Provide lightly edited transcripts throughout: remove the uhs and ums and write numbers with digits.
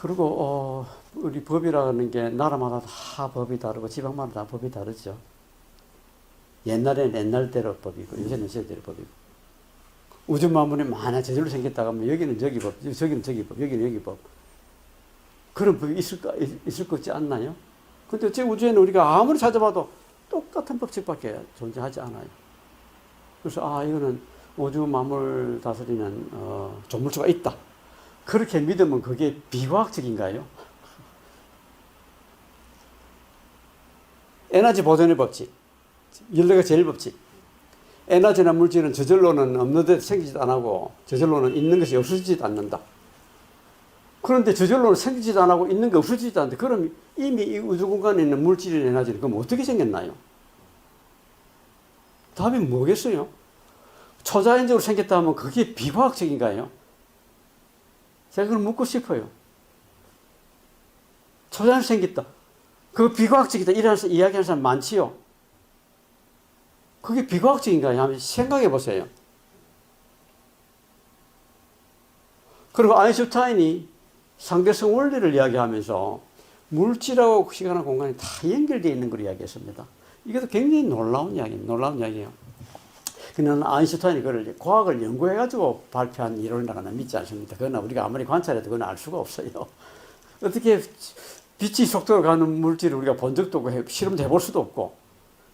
그리고 우리 법이라는 게 나라마다 다 법이 다르고 지방마다 다 법이 다르죠. 옛날에는 옛날대로 법이고 요새는 요새대로 법이고 우주 만물이 만약 저절로 생겼다고 하면 여기는 저기 법, 저기는 저기 법, 여기는 여기 법. 그런 법이 있을 것 같지 않나요? 근데 제 우주에는 우리가 아무리 찾아봐도 똑같은 법칙밖에 존재하지 않아요. 그래서 이거는 우주 만물 다스리는 조물주가 있다. 그렇게 믿으면 그게 비과학적인가요? 에너지 보존의 법칙, 인류가 제일 법칙. 에너지나 물질은 저절로는 없는 데 생기지도 안 하고 저절로는 있는 것이 없어지지도 않는다. 그런데 저절로는 생기지도 안 하고 있는 게 없어지지도 않는데 그럼 이미 이 우주 공간에 있는 물질이나 에너지는 그럼 어떻게 생겼나요? 답이 뭐겠어요? 초자연적으로 생겼다 하면 그게 비과학적인가요? 제가 그걸 묻고 싶어요. 초자연적으로 생겼다. 그거 비과학적이다. 이런 이야기하는 사람 많지요? 그게 비과학적인가요? 한번 생각해 보세요. 그리고 아인슈타인이 상대성 원리를 이야기하면서 물질하고 시간과 공간이 다 연결되어 있는 걸 이야기했습니다. 이것도 굉장히 놀라운 이야기예요. 그는 아인슈타인이 그걸 과학을 연구해가지고 발표한 이론이라고 나는 믿지 않습니다. 그러나 우리가 아무리 관찰해도 그건 알 수가 없어요. 어떻게 빛의 속도로 가는 물질을 우리가 본 적도 없고 실험도 해볼 수도 없고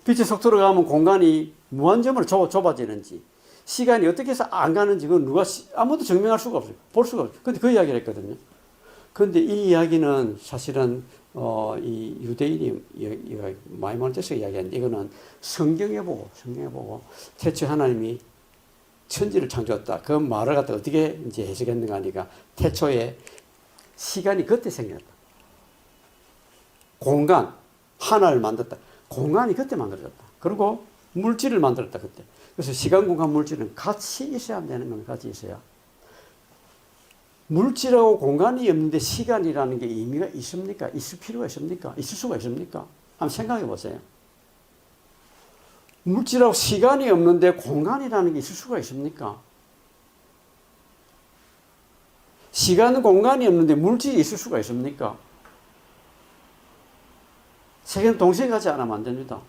빛의 속도로 가면 공간이 무한점으로 좁아지는지 시간이 어떻게 해서 안 가는지 그건 아무도 증명할 수가 없어요. 볼 수가 없어요. 근데 그 이야기를 했거든요. 그런데 이 이야기는 사실은 이 유대인이 마이몬테스가 이야기하는데 이거는 성경에 보고 태초에 하나님이 천지를 창조했다. 그 말을 갖다 어떻게 이제 해석했는가 하니까 태초에 시간이 그때 생겼다. 공간 하나를 만들었다. 공간이 그때 만들어졌다. 그리고 물질을 만들었다 그때. 그래서 시간, 공간, 물질은 같이 있어야 되는 건 같이 있어야. 물질하고 공간이 없는데 시간이라는 게 의미가 있습니까? 있을 필요가 있습니까? 있을 수가 있습니까? 한번 생각해 보세요. 물질하고 시간이 없는데 공간이라는 게 있을 수가 있습니까? 시간은 공간이 없는데 물질이 있을 수가 있습니까? 세 개는 동시에 가지 않으면 안 됩니다.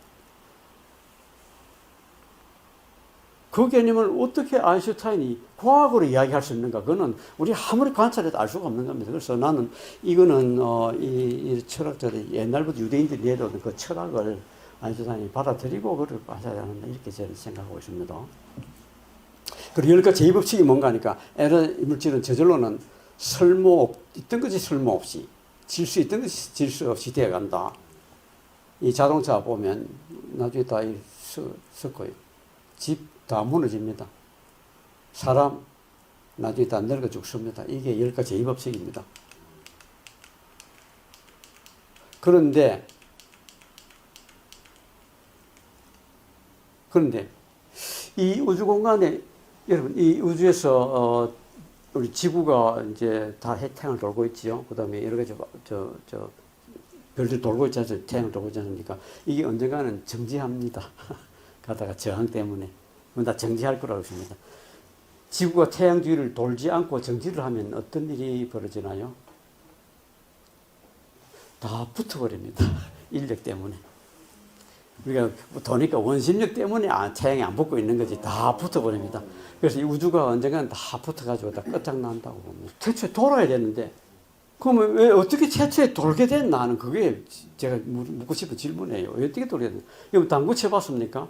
그 개념을 어떻게 아인슈타인이 과학으로 이야기할 수 있는가? 그거는 우리 아무리 관찰해도 알 수가 없는 겁니다. 그래서 나는 이거는 이 철학자들이 옛날부터 유대인들이 내려오던 그 철학을 아인슈타인이 받아들이고 그걸 하셔야 한다 이렇게 저는 생각하고 있습니다. 그리고 열 가지 제2법칙이 뭔가 하니까 물질은 저절로는 있던 것이 쓸모 없이 질수 있던 것이 질수 없이 되어간다. 이 자동차 보면 나중에 다 섞어요. 집 다 무너집니다. 사람 나중에 다 늙어 죽습니다. 이게 10가지 제2법칙입니다. 그런데 이 우주 공간에 여러분 이 우주에서 우리 지구가 이제 다 태양을 돌고 있지요. 그다음에 여러 가지 별들 돌고 있지 않습니까? 태양을 돌고 있지 않습니까? 이게 언젠가는 정지합니다. 가다가 저항 때문에. 그건 다 정지할 거라고 했습니다. 지구가 태양 주위를 돌지 않고 정지를 하면 어떤 일이 벌어지나요? 다 붙어버립니다. 인력 때문에. 우리가 도니까 원심력 때문에 태양이 안 붙고 있는 거지. 다 붙어버립니다. 그래서 이 우주가 언젠가는 다 붙어가지고 다 끝장난다고 봅니다. 태초에 돌아야 되는데 그러면 왜 어떻게 최초에 돌게 됐나 하는 그게 제가 묻고 싶은 질문이에요. 왜 어떻게 돌게 됐나? 여러분 당구 쳐봤습니까?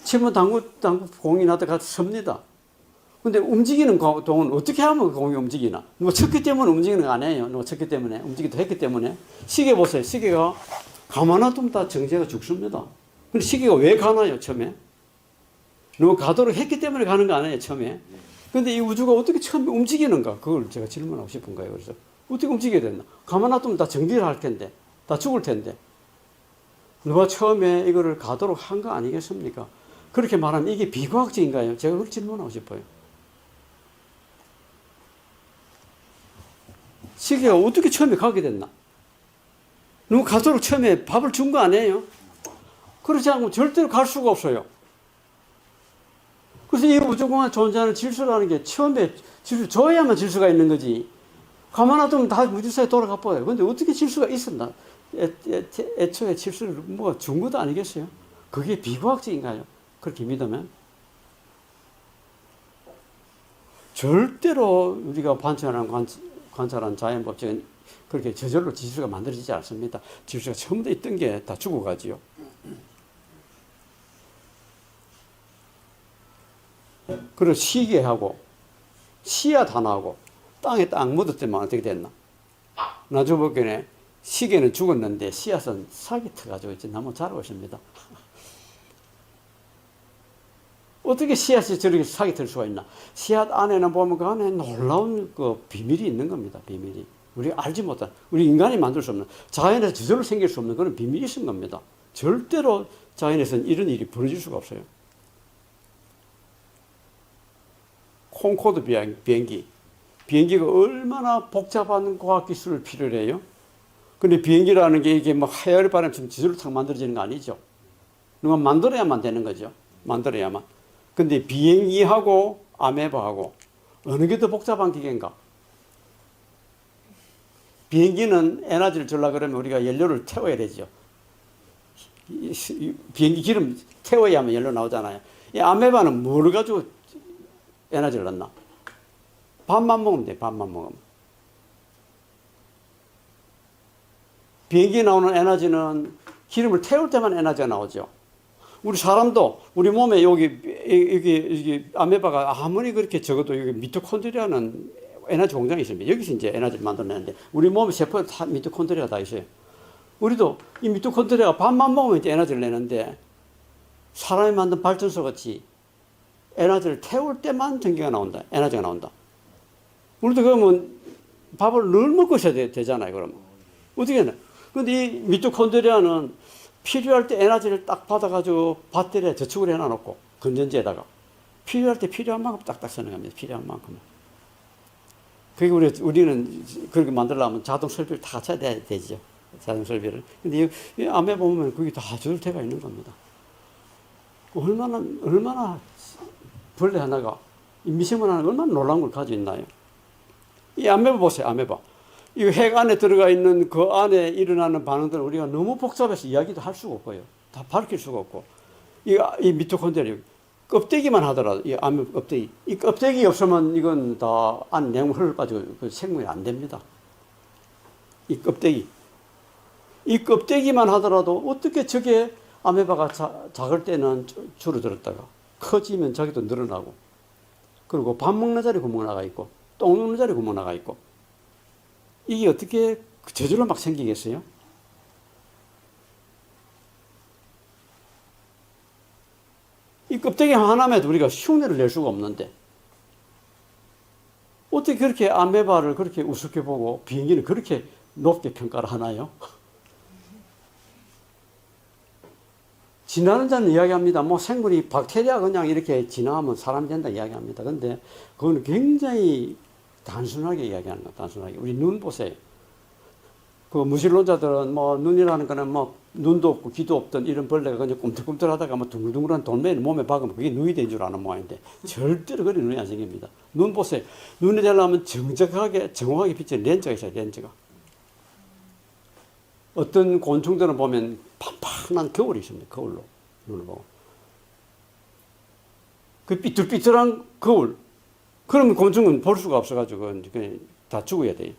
치면 당구 공이 나한테 가서 섭니다. 근데 움직이는 동은 어떻게 하면 그 공이 움직이나? 누가 쳤기 때문에 움직이는 거 아니에요. 누가 쳤기 때문에 움직이기도 했기 때문에. 시계 보세요. 시계가 가만 놔두면 다 정지해가 죽습니다. 근데 시계가 왜 가나요? 처음에? 누가 가도록 했기 때문에 가는 거 아니에요? 처음에. 근데 이 우주가 어떻게 처음에 움직이는가? 그걸 제가 질문하고 싶은 거예요. 그래서 어떻게 움직여야 됐나? 가만 놔두면 다 정지를 할 텐데, 다 죽을 텐데. 누가 처음에 이거를 가도록 한 거 아니겠습니까? 그렇게 말하면 이게 비과학적인가요? 제가 그걸 질문하고 싶어요. 시계가 어떻게 처음에 가게 됐나? 누가 가도록 처음에 밥을 준 거 아니에요? 그렇지 않으면 절대로 갈 수가 없어요. 그래서 이 우주공간 존재하는 질서라는 게 처음에 질서 줘야만 질서가 있는 거지. 가만 놔두면 다 무질서에 돌아가 버려요. 근데 어떻게 질서가 있었나? 애초에 질서를 뭐 준 것도 아니겠어요? 그게 비과학적인가요? 그렇게 믿으면? 절대로 우리가 관찰한 자연법칙은 그렇게 저절로 질서가 만들어지지 않습니다. 질서가 처음부터 있던 게 다 죽어가지요. 그리고 시계하고 씨앗 하나하고 땅에 딱 묻었더만 어떻게 됐나? 나중에 보기에는 시계는 죽었는데 씨앗은 싹이 트가지고 이제 나무 자라고 있습니다. 어떻게 씨앗이 저렇게 싹이 틀 수가 있나? 씨앗 안에는 보면 그 안에 놀라운 그 비밀이 있는 겁니다. 비밀이. 우리가 알지 못한, 우리 인간이 만들 수 없는, 자연에서 저절로 생길 수 없는 그런 비밀이 있는 겁니다. 절대로 자연에서는 이런 일이 벌어질 수가 없어요. 콩코드 비행기. 비행기가 얼마나 복잡한 과학기술을 필요로 해요? 근데 비행기라는 게 이게 뭐 하열 바람처럼 저절로 탁 만들어지는 거 아니죠? 누가 만들어야만 되는 거죠. 만들어야만. 근데 비행기하고 아메바하고 어느 게 더 복잡한 기계인가? 비행기는 에너지를 주려고 그러면 우리가 연료를 태워야 되죠. 비행기 기름 태워야만 연료 나오잖아요. 이 아메바는 뭘 가지고 에너지를 넣나? 밥만 먹으면 돼, 밥만 먹으면. 비행기에 나오는 에너지는 기름을 태울 때만 에너지가 나오죠. 우리 사람도 우리 몸에 여기 아메바가 아무리 그렇게 적어도 여기 미토콘드리아는 에너지 공장이 있습니다. 여기서 이제 에너지를 만들어내는데 우리 몸의 세포에 다 미토콘드리아가 다 있어요. 우리도 이 미토콘드리아가 밥만 먹으면 이제 에너지를 내는데 사람이 만든 발전소 같이 에너지를 태울 때만 전기가 나온다. 에너지가 나온다. 우리도 그러면 밥을 늘 먹고 있어야 되잖아요. 그러면 어떻게 하나? 근데 이 미토콘드리아는 필요할 때 에너지를 딱 받아가지고 배터리에 저축을 해놔놓고 건전지에다가 필요할 때 필요한 만큼 딱딱 쓰는 겁니다. 필요한 만큼. 그게 우리는 그렇게 만들려면 자동 설비를 다 갖춰야 되죠. 자동 설비를. 근데 이 암에 보면 그게 다 저절대가 있는 겁니다. 얼마나 벌레 하나가, 이 미생물 하나가 얼마나 놀라운 걸 가지고 있나요? 이 아메바 보세요, 아메바. 이 핵 안에 들어가 있는 그 안에 일어나는 반응들을 우리가 너무 복잡해서 이야기도 할 수가 없고요. 다 밝힐 수가 없고. 이 미토콘드리아, 껍데기만 하더라도, 이 아메바 껍데기. 이 껍데기 없으면 이건 다 안 내용물 흘러가지고 그 생물이 안 됩니다. 이 껍데기. 이 껍데기만 하더라도 어떻게 저게 아메바가 작을 때는 줄어들었다가 커지면 자기도 늘어나고, 그리고 밥 먹는 자리 구멍 나가 있고, 똥 누는 자리 구멍 나가 있고, 이게 어떻게 저절로 막 생기겠어요? 이 껍데기 하나만도 우리가 흉내를 낼 수가 없는데 어떻게 그렇게 아메바를 그렇게 우습게 보고 비행기는 그렇게 높게 평가를 하나요? 진화하는 자는 이야기합니다. 뭐 생물이 박테리아 그냥 이렇게 진화하면 사람이 된다 이야기합니다. 근데 그거는 굉장히 단순하게 이야기하는 거예요. 단순하게. 우리 눈 보세요. 그 무신론자들은 뭐 눈이라는 거는 뭐 눈도 없고 귀도 없던 이런 벌레가 그냥 꿈틀꿈틀하다가 뭐 둥글둥글한 돌멩이 몸에 박으면 그게 눈이 된 줄 아는 모양인데 절대로 그런 눈이 안 생깁니다. 눈 보세요. 눈이 되려면 정확하게 비치는 렌즈가 있어요. 렌즈가. 어떤 곤충들은 보면 판판한 거울이 있습니다. 거울로 눈을 보고. 그 삐뚤삐뚤한 거울. 그러면 곤충은 볼 수가 없어가지고 그냥 다 죽어야 돼요.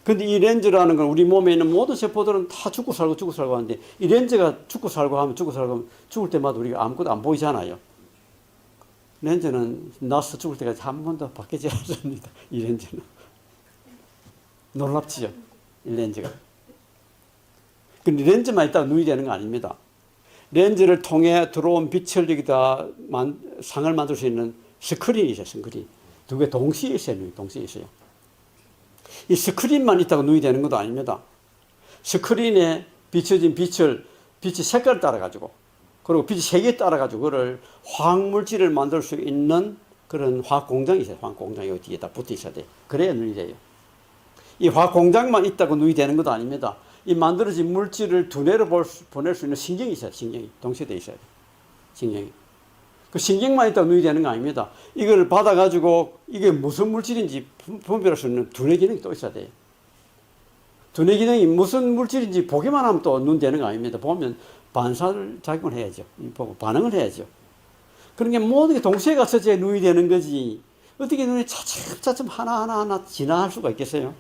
근데 이 렌즈라는 건 우리 몸에 있는 모든 세포들은 다 죽고 살고 하는데 이 렌즈가 죽고 살고 하면 죽을 때마다 우리가 아무것도 안 보이잖아요. 렌즈는 나서 죽을 때까지 한 번도 바뀌지 않습니다. 이 렌즈는. 놀랍지요? 이 렌즈가. 근데 렌즈만 있다가 눈이 되는 거 아닙니다. 렌즈를 통해 들어온 빛을 여기다 상을 만들 수 있는 스크린이 있어요. 스크린. 두 개 동시에 있어요. 동시에 있어요. 이 스크린만 있다고 눈이 되는 것도 아닙니다. 스크린에 비춰진 빛이 색깔을 따라가지고, 그리고 빛이 색에 따라가지고, 그걸 화학물질을 만들 수 있는 그런 화학공장이 있어요. 화학공장이 여기 뒤에 다 붙어 있어야 돼요. 그래야 눈이 돼요. 이 화학공장만 있다고 눈이 되는 것도 아닙니다. 이 만들어진 물질을 두뇌로 보낼 수 있는 신경이 있어요. 신경이. 동시에 돼 있어야 돼요. 신경이. 그 신경만 있다고 눈이 되는 거 아닙니다. 이걸 받아가지고 이게 무슨 물질인지 분별할 수 있는 두뇌 기능이 또 있어야 돼요. 두뇌 기능이 무슨 물질인지 보기만 하면 또 눈 되는 거 아닙니다. 보면 반사를 작용을 해야죠. 보고 반응을 해야죠. 그런 게 모든 게 동시에 갔어야 눈이 되는 거지. 어떻게 눈이 차츰차츰 하나하나 진화할 수가 있겠어요?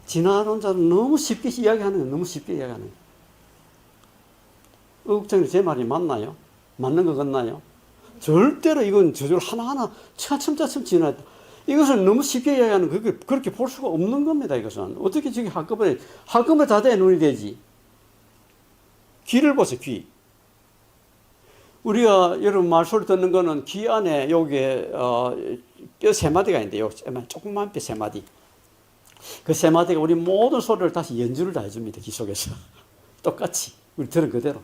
진화론 자는 너무 쉽게 이야기하는 거예요. 너무 쉽게 이야기하는 거예요. 의국장님 제 말이 맞나요? 맞는 거 같나요? 절대로 이건 저절 하나하나 차츰차츰 진화했다. 이것은 너무 쉽게 이야기하는 거, 그렇게 볼 수가 없는 겁니다. 이것은 어떻게 저기 한꺼번에 다 돼야 눈이 되지? 귀를 보세요. 귀. 우리가 여러분 말소리 듣는 거는 귀 안에 여기에 뼈 세 마디가 있는데 요 조그만 뼈 세 마디. 그 세 마디가 우리 모든 소리를 다시 연주를 다 해줍니다. 귀 속에서 똑같이 우리 들은 그대로.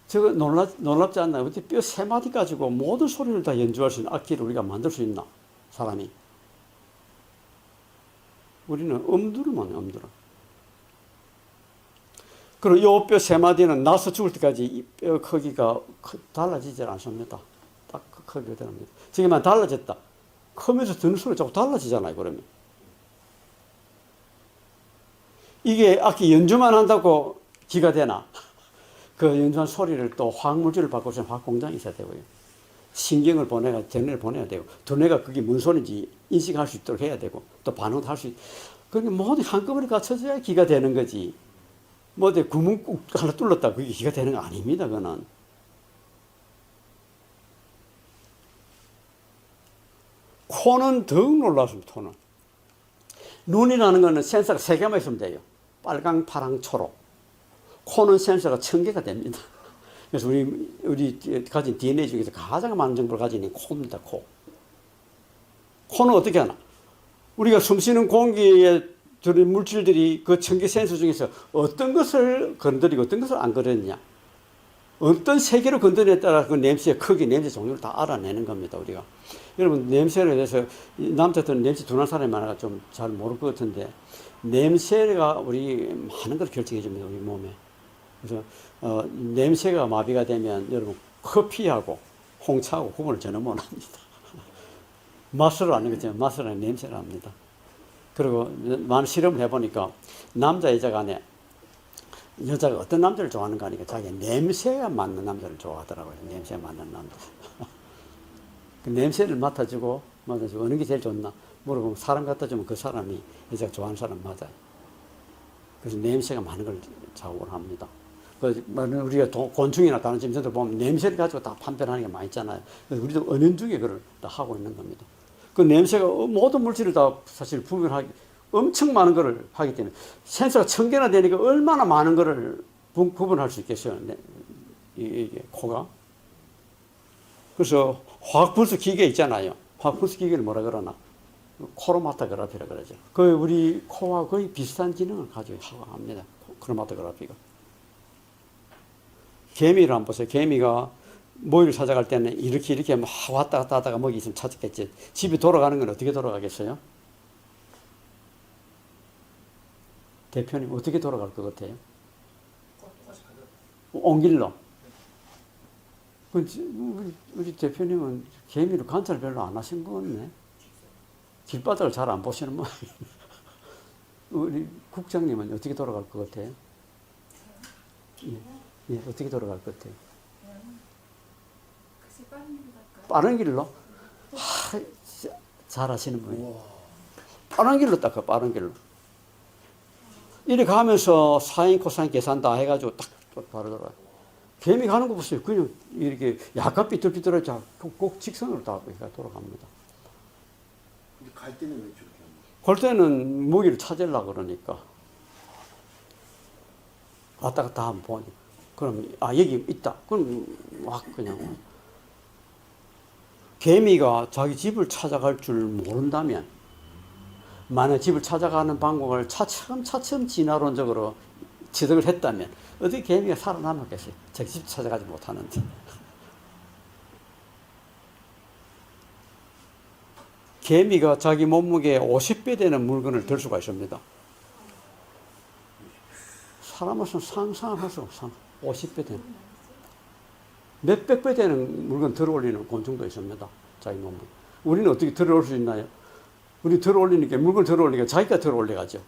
저거 놀랍지 않나요? 어떻게 뼈 세 마디 가지고 모든 소리를 다 연주할 수 있는 악기를 우리가 만들 수 있나? 사람이. 우리는 엄두를만 해, 엄두를. 그리고 이 뼈 세 마디는 나서 죽을 때까지 이 뼈 크기가 달라지지 않습니다. 딱 그 크기가 됩니다. 지금만 달라졌다. 크면서 듣는 소리가 자꾸 달라지잖아요, 그러면. 이게 악기 연주만 한다고 귀가 되나? 그 연주한 소리를 또 화학물질을 바꿀 수 있는 화학공장이 있어야 되고요. 신경을 전해를 보내야 되고, 두뇌가 그게 무슨 소리인지 인식할 수 있도록 해야 되고, 또 반응도 할 수 있고, 그게 모두 한꺼번에 갖춰져야 귀가 되는 거지. 뭐 어디 구멍 꾹 하나 뚫렸다 그게 귀가 되는 거 아닙니다. 그거는. 코는 더욱 놀랐습니다. 코는. 눈이라는 거는 센서가 3개만 있으면 돼요. 빨강, 파랑, 초록. 코는 센서가 1000개가 됩니다. 그래서 우리 가진 DNA 중에서 가장 많은 정보를 가지는 코입니다. 코. 코는 어떻게 하나? 우리가 숨쉬는 공기에 들은 물질들이 그 1000개 센서 중에서 어떤 것을 건드리고 어떤 것을 안 건드렸냐. 어떤 세계로 건드리냐에 따라 그 냄새의 크기, 냄새 종류를 다 알아내는 겁니다. 우리가. 여러분 냄새에 대해서 남자들은 냄새 둔한 사람이 많아서 좀 잘 모를 것 같은데 냄새가 우리 많은 걸 결정해 줍니다. 우리 몸에. 그래서 냄새가 마비가 되면 여러분 커피하고 홍차하고 구분을 전혀 못합니다. 맛을 아는 거지만 맛을 아는 냄새를 압니다. 그리고 많은 실험을 해보니까 남자 여자 간에 여자가 어떤 남자를 좋아하는가 하니까 자기 냄새가 맞는 남자를 좋아하더라고요. 냄새 맞는 남자. 그 냄새를 맡아주고 어느 게 제일 좋나 물어보면 사람 갖다 주면 그 사람이 여자가 좋아하는 사람 맞아요. 그래서 냄새가 많은 걸 작업을 합니다. 우리가 곤충이나 다른 짐승들 보면 냄새를 가지고 다 판별하는 게 많이 있잖아요. 그래서 우리도 은연중에 그걸 다 하고 있는 겁니다. 그 냄새가 모든 물질을 다 사실 분별하기 엄청 많은 거를 하기 때문에 센서가 1000개나 되니까 얼마나 많은 거를 구분할 수 있겠어요. 이게 코가. 그래서 화학분수 기계 있잖아요. 화학분수 기계를 뭐라 그러나? 크로마토그래피라 그러죠. 그 우리 코와 거의 비슷한 기능을 가지고 합니다. 크로마토그래피가. 개미를 한번 보세요. 개미가 모이를 찾아갈 때는 이렇게 막 왔다 갔다 하다가 먹이 있으면 찾았겠지. 집에 돌아가는 건 어떻게 돌아가겠어요? 대표님 어떻게 돌아갈 것 같아요? 온 길로. 우리 대표님은 개미를 관찰 별로 안 하신 것 같네. 길바닥을 잘 안 보시는 모양이에요. 우리 국장님은 어떻게 돌아갈 것 같아요? 예, 어떻게 돌아갈 것 같아요? 빠른 길로? 잘 하시는 분이에요. 빠른 길로 닦아, 빠른 길로. 이리 가면서 사인, 코사인 계산 다 해가지고 딱 바로 돌아가요. 개미 가는 거 보세요. 그냥 이렇게 약간 삐뚤삐뚤하지 꼭 직선으로 다 돌아갑니다. 근데 갈 때는 왜 저렇게 합니까? 갈 때는 먹이를 찾으려고 그러니까. 왔다 갔다 한번 보니. 그럼, 여기 있다. 그럼 막 그냥. 개미가 자기 집을 찾아갈 줄 모른다면, 만약 집을 찾아가는 방법을 차츰차츰 진화론적으로 지적을 했다면, 어떻게 개미가 살아남았겠어요? 자기 집 찾아가지 못하는데. 개미가 자기 몸무게 50배 되는 물건을 들 수가 있습니다. 사람으로서는 상상할 수 없어. 50배 되는. 몇백 배 되는 물건 들어올리는 곤충도 있습니다. 자기 몸에. 우리는 어떻게 들어올 수 있나요? 우리 들어올리니까, 물건 들어올리니까 자기가 들어올려가죠.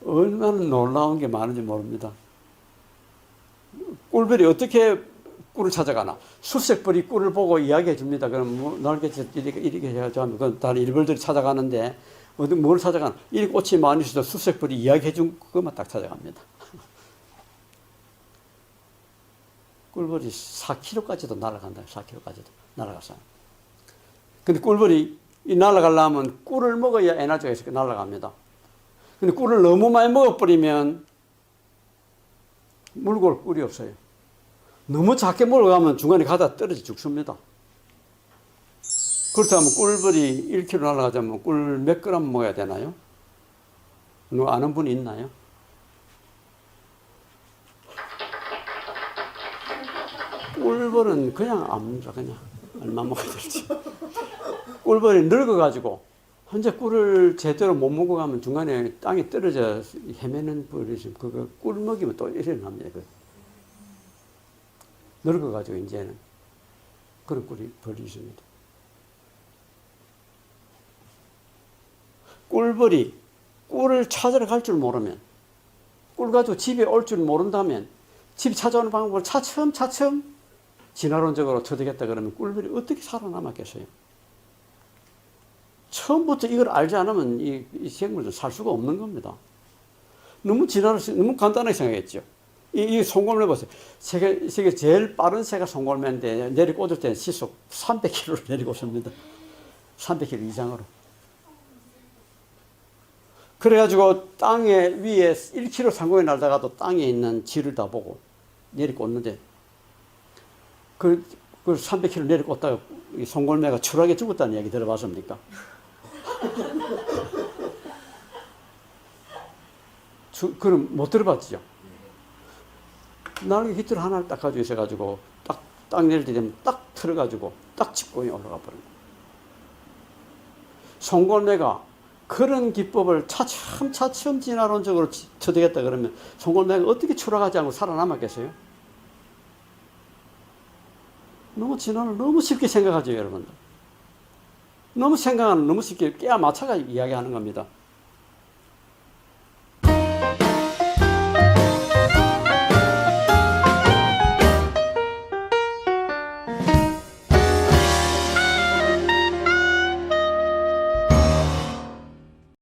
얼마나 놀라운 게 많은지 모릅니다. 꿀벌이 어떻게 꿀을 찾아가나? 수색벌이 꿀을 보고 이야기해 줍니다. 그럼 뭐 날개짓 이렇게 해가지고 하면 그건 다른 일벌들이 찾아가는데 어디 뭘 찾아가나? 이 꽃이 많이 있어도 수색벌이 이야기해 준 그것만 딱 찾아갑니다. 꿀벌이 4km까지도 날아간다. 4km까지도 날아갔어요. 근데 꿀벌이 날아가려면 꿀을 먹어야 에너지가 있으니까 날아갑니다. 근데 꿀을 너무 많이 먹어버리면 물고 꿀이 없어요. 너무 작게 먹어가면 중간에 가다 떨어져 죽습니다. 그렇다면 꿀벌이 1km 날아가자면 꿀 몇 그램 먹어야 되나요? 누가 아는 분이 있나요? 꿀벌은 그냥 압니다. 그냥 얼마 먹어야 될지. 꿀벌이 늙어가지고 현재 꿀을 제대로 못 먹어가면 중간에 땅에 떨어져 헤매는 벌이 있으면 그거 꿀 먹이면 또 일어납니다. 늙어가지고 이제는 그런 벌이 있습니다. 꿀벌이 꿀을 찾으러 갈 줄 모르면, 꿀 가지고 집에 올 줄 모른다면, 집 찾아오는 방법을 차츰차츰 진화론적으로 터득했다 그러면 꿀벌이 어떻게 살아남았겠어요? 처음부터 이걸 알지 않으면 이 생물들 살 수가 없는 겁니다. 너무 너무 간단하게 생각했죠. 이 송골매 보세요. 세계 제일 빠른 새가 송골매인데 내리꽂을 때는 시속 300km를 내리꽂습니다. 300km 이상으로. 그래가지고 땅에 위에 1km 상공에 날다가도 땅에 있는 지를 다 보고 내리꽂는데 그 300km 내리꽂다가 이 송골매가 추락에 죽었다는 이야기 들어봤습니까? 그럼 못 들어봤죠? 날개 깃털 하나를 딱 가지고 있어가지고 딱 내릴 때 되면 딱 틀어가지고 딱 짚고 올라가 버린 거예요. 송골매가 그런 기법을 차츰차츰 진화론적으로 터득했다 그러면 송골매가 어떻게 추락하지 않고 살아남았겠어요? 너무 진화를 너무 쉽게 생각하죠, 여러분들. 너무 쉽게 깨야 마차가 이야기하는 겁니다.